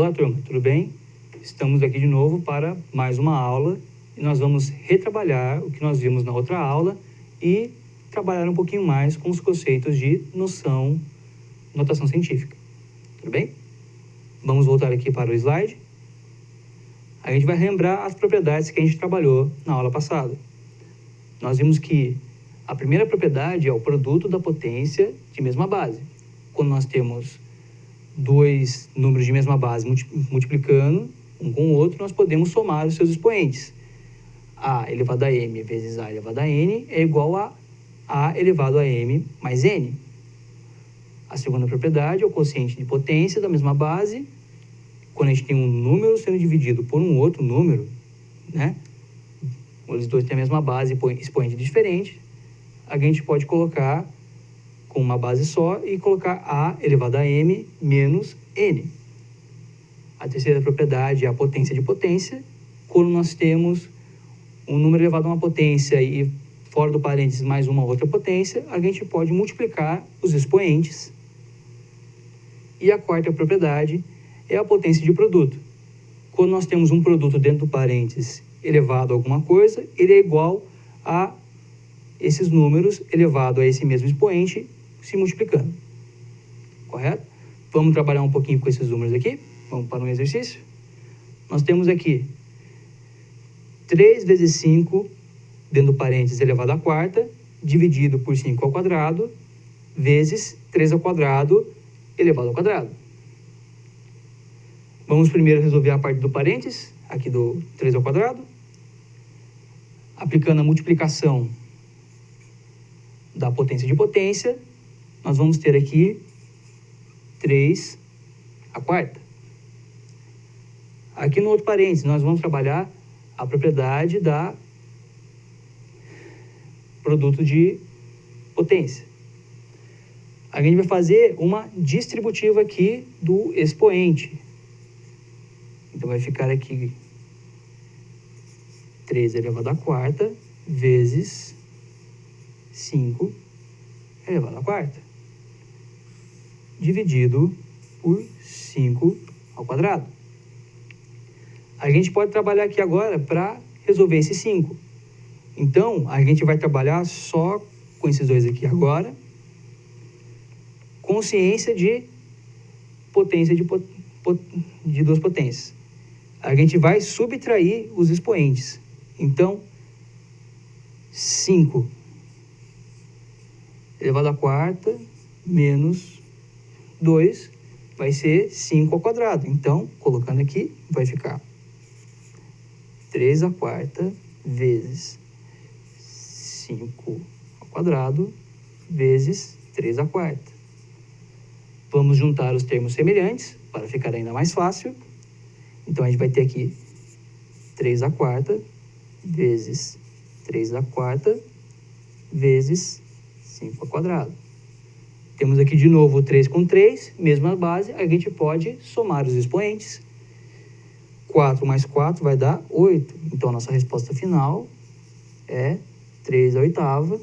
Olá, turma, tudo bem? Estamos aqui de novo para mais uma aula e nós vamos retrabalhar o que nós vimos na outra aula e trabalhar um pouquinho mais com os conceitos de notação científica. Tudo bem? Vamos voltar aqui para o slide. A gente vai lembrar as propriedades que a gente trabalhou na aula passada. Nós vimos que a primeira propriedade é o produto da potência de mesma base. Quando nós temos dois números de mesma base multiplicando um com o outro, nós podemos somar os seus expoentes. A elevado a m vezes a elevado a n é igual a a elevado a m mais n. A segunda propriedade é o quociente de potência da mesma base. Quando a gente tem um número sendo dividido por um outro número, né? Os dois têm a mesma base, expoente diferente, a gente pode colocar com uma base só e colocar a elevado a m menos n. A terceira propriedade é a potência de potência. Quando nós temos um número elevado a uma potência e fora do parênteses mais uma outra potência, a gente pode multiplicar os expoentes. E a quarta propriedade é a potência de produto. Quando nós temos um produto dentro do parênteses elevado a alguma coisa, ele é igual a esses números elevado a esse mesmo expoente se multiplicando. Correto? Vamos trabalhar um pouquinho com esses números aqui. Vamos para um exercício. Nós temos aqui 3 vezes 5, dentro do parênteses elevado à quarta, dividido por 5 ao quadrado, vezes 3 ao quadrado, elevado ao quadrado. Vamos primeiro resolver a parte do parênteses, aqui do 3 ao quadrado. Aplicando a multiplicação da potência de potência, nós vamos ter aqui 3 à quarta. Aqui no outro parênteses, nós vamos trabalhar a propriedade da produto de potência. A gente vai fazer uma distributiva aqui do expoente. Então, vai ficar aqui 3 elevado à quarta vezes 5 elevado à quarta, dividido por 5 ao quadrado. A gente pode trabalhar aqui agora para resolver esse 5. Então, a gente vai trabalhar só com esses dois aqui agora. Consciência de potência de duas potências. A gente vai subtrair os expoentes. Então, 5 elevado à quarta menos 2 vai ser 5 ao quadrado. Então, colocando aqui, vai ficar 3 à quarta vezes 5 ao quadrado vezes 3 à quarta. Vamos juntar os termos semelhantes para ficar ainda mais fácil. Então, a gente vai ter aqui 3 à quarta vezes 3 à quarta vezes 5 ao quadrado. Temos aqui de novo 3 com 3, mesma base, a gente pode somar os expoentes. 4 mais 4 vai dar 8. Então, a nossa resposta final é 3 à oitava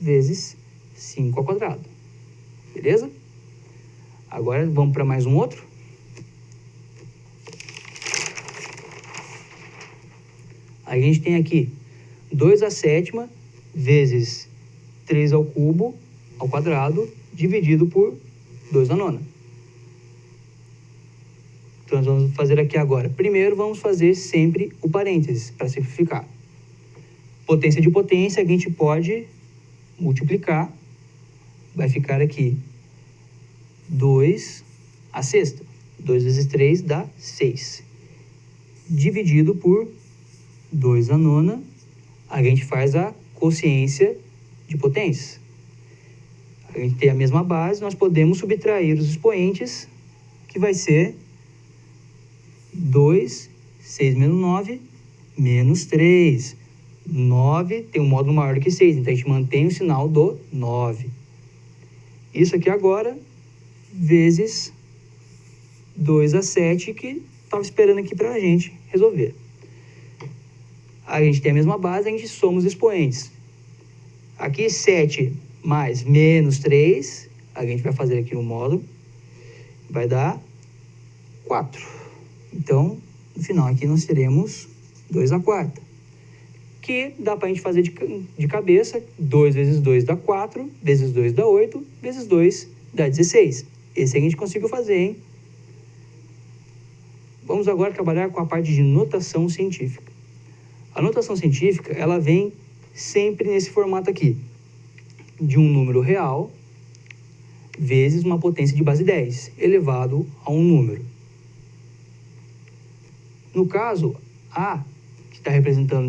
vezes 5 ao quadrado. Beleza? Agora, vamos para mais um outro. A gente tem aqui 2 à sétima vezes 3 ao cubo ao quadrado, dividido por 2 à nona. Então, nós vamos fazer aqui agora. Primeiro, vamos fazer sempre o parênteses, para simplificar. Potência de potência, a gente pode multiplicar. Vai ficar aqui 2 à sexta. 2 vezes 3 dá 6. Dividido por 2 à nona, a gente faz a quociência de potência. A gente tem a mesma base, nós podemos subtrair os expoentes, que vai ser 2, 6 menos 9, menos 3. 9 tem um módulo maior que 6, então a gente mantém o sinal do 9. Isso aqui agora, vezes 2 a 7, que estava esperando aqui para a gente resolver. A gente tem a mesma base, a gente soma os expoentes. Aqui 7 mais menos 3, a gente vai fazer aqui um módulo, vai dar 4. Então, no final aqui nós teremos 2 à quarta, que dá para a gente fazer de cabeça. 2 vezes 2 dá 4, vezes 2 dá 8, vezes 2 dá 16. Esse a gente conseguiu fazer, hein? Vamos agora trabalhar com a parte de notação científica. A notação científica, ela vem sempre nesse formato aqui, de um número real vezes uma potência de base 10, elevado a um número. No caso, A, que está representando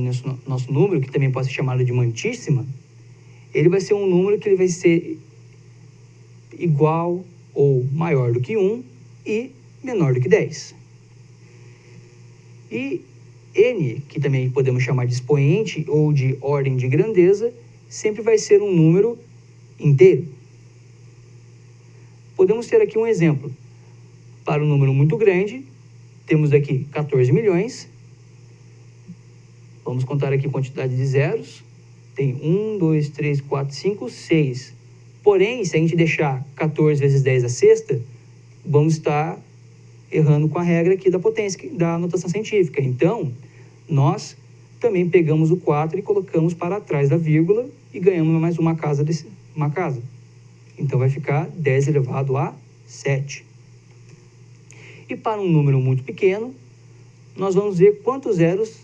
nosso número, que também pode ser chamado de mantíssima, ele vai ser um número que ele vai ser igual ou maior do que 1 e menor do que 10. E N, que também podemos chamar de expoente ou de ordem de grandeza, sempre vai ser um número inteiro. Podemos ter aqui um exemplo. Para um número muito grande, temos aqui 14 milhões. Vamos contar aqui a quantidade de zeros. Tem 1, 2, 3, 4, 5, 6. Porém, se a gente deixar 14 vezes 10 à sexta, vamos estar errando com a regra aqui da potência, da notação científica. Então, nós também pegamos o 4 e colocamos para trás da vírgula e ganhamos mais uma casa. Então, vai ficar 10 elevado a 7. E para um número muito pequeno, nós vamos ver quantos zeros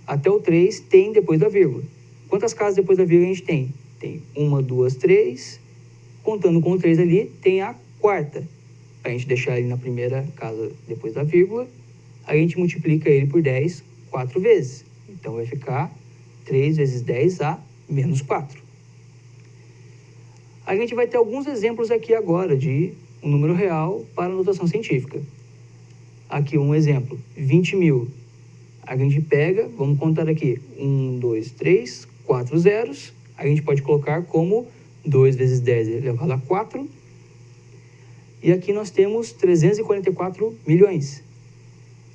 até o 3 tem depois da vírgula. Quantas casas depois da vírgula a gente tem? Tem 1, 2, 3. Contando com o 3 ali, tem a quarta. Para a gente deixar ele na primeira casa depois da vírgula, a gente multiplica ele por 10 4 vezes. Então, vai ficar 3 vezes 10 a menos 4. A gente vai ter alguns exemplos aqui agora de um número real para notação científica. Aqui um exemplo, 20 mil. A gente pega, vamos contar aqui, 1, 2, 3, 4 zeros. A gente pode colocar como 2 vezes 10 elevado a 4. E aqui nós temos 344 milhões.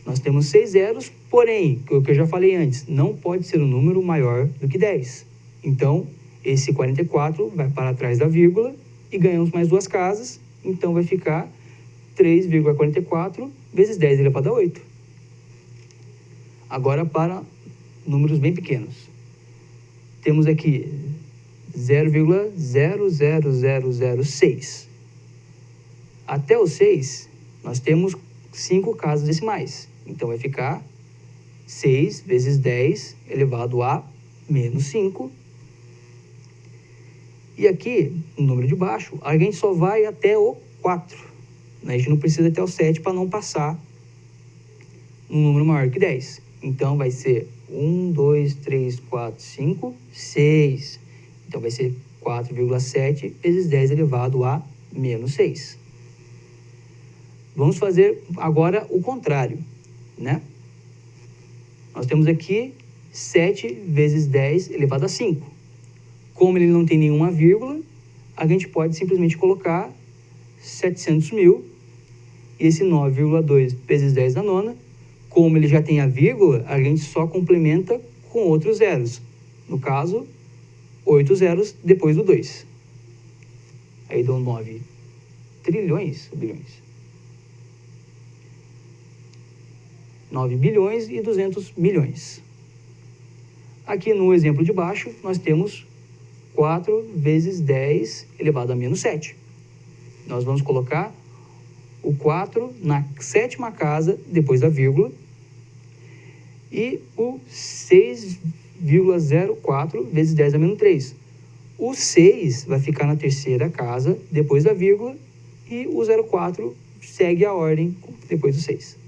Nós temos 6 zeros, porém, o que eu já falei antes, não pode ser um número maior do que 10. Então, esse 44 vai para trás da vírgula e ganhamos mais 2 casas. Então, vai ficar 3,44 vezes 10 elevado a 8. Agora, para números bem pequenos. Temos aqui 0,00006. Até o 6, nós temos 5 casas decimais. Então, vai ficar 6 vezes 10 elevado a menos 5. E aqui, no número de baixo, a gente só vai até o 4. A gente não precisa até o 7 para não passar um número maior que 10. Então, vai ser 1, 2, 3, 4, 5, 6. Então, vai ser 4,7 vezes 10 elevado a menos 6. Vamos fazer agora o contrário, né? Nós temos aqui 7 vezes 10 elevado a 5. Como ele não tem nenhuma vírgula, a gente pode simplesmente colocar 700 mil. E esse 9,2 vezes 10 da nona, como ele já tem a vírgula, a gente só complementa com outros zeros. No caso, 8 zeros depois do 2. Aí dão 9 trilhões ou bilhões. 9 bilhões e 200 milhões. Aqui no exemplo de baixo, nós temos 4 vezes 10 elevado a menos 7. Nós vamos colocar o 4 na 7ª casa, depois da vírgula, e o 6,04 vezes 10 a menos 3. O 6 vai ficar na 3ª casa, depois da vírgula, e o 0,4 segue a ordem depois do 6.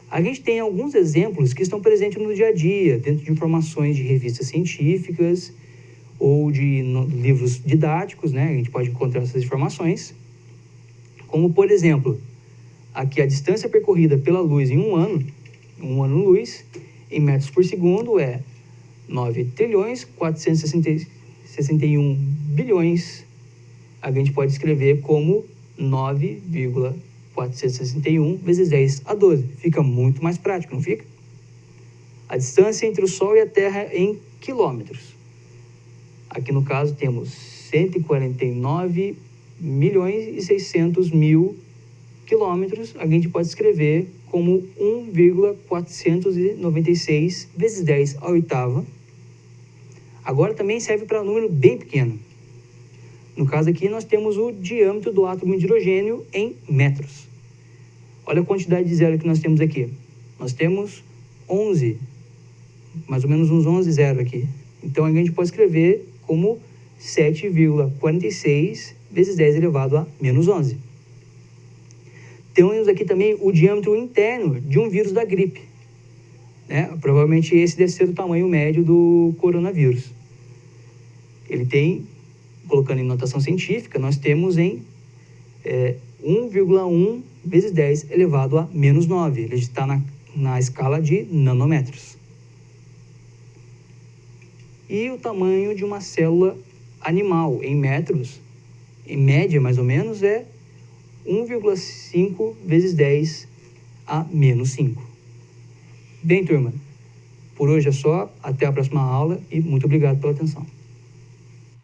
A gente tem alguns exemplos que estão presentes no dia a dia, dentro de informações de revistas científicas, ou de livros didáticos, né? A gente pode encontrar essas informações, como, por exemplo, aqui a distância percorrida pela luz em um ano-luz, em metros por segundo, é 9 trilhões 461 bilhões. A gente pode escrever como 9,461 vezes 10 a 12. Fica muito mais prático, não fica? A distância entre o Sol e a Terra em quilômetros. Aqui no caso temos 149 milhões e 600 mil quilômetros, a gente pode escrever como 1,496 vezes 10 à oitava. Agora também serve para número bem pequeno. No caso aqui, nós temos o diâmetro do átomo de hidrogênio em metros. Olha a quantidade de zero que nós temos aqui. Nós temos 11, mais ou menos uns 11 zeros aqui. Então, a gente pode escrever como 7,46 vezes 10 elevado a menos 11. Temos aqui também o diâmetro interno de um vírus da gripe, né? Provavelmente esse deve ser o tamanho médio do coronavírus. Ele tem, colocando em notação científica, nós temos em 1,1 vezes 10 elevado a menos 9. Ele está na escala de nanômetros. E o tamanho de uma célula animal em metros, em média mais ou menos, é 1,5 vezes 10 a menos 5. Bem, turma, por hoje é só. Até a próxima aula e muito obrigado pela atenção.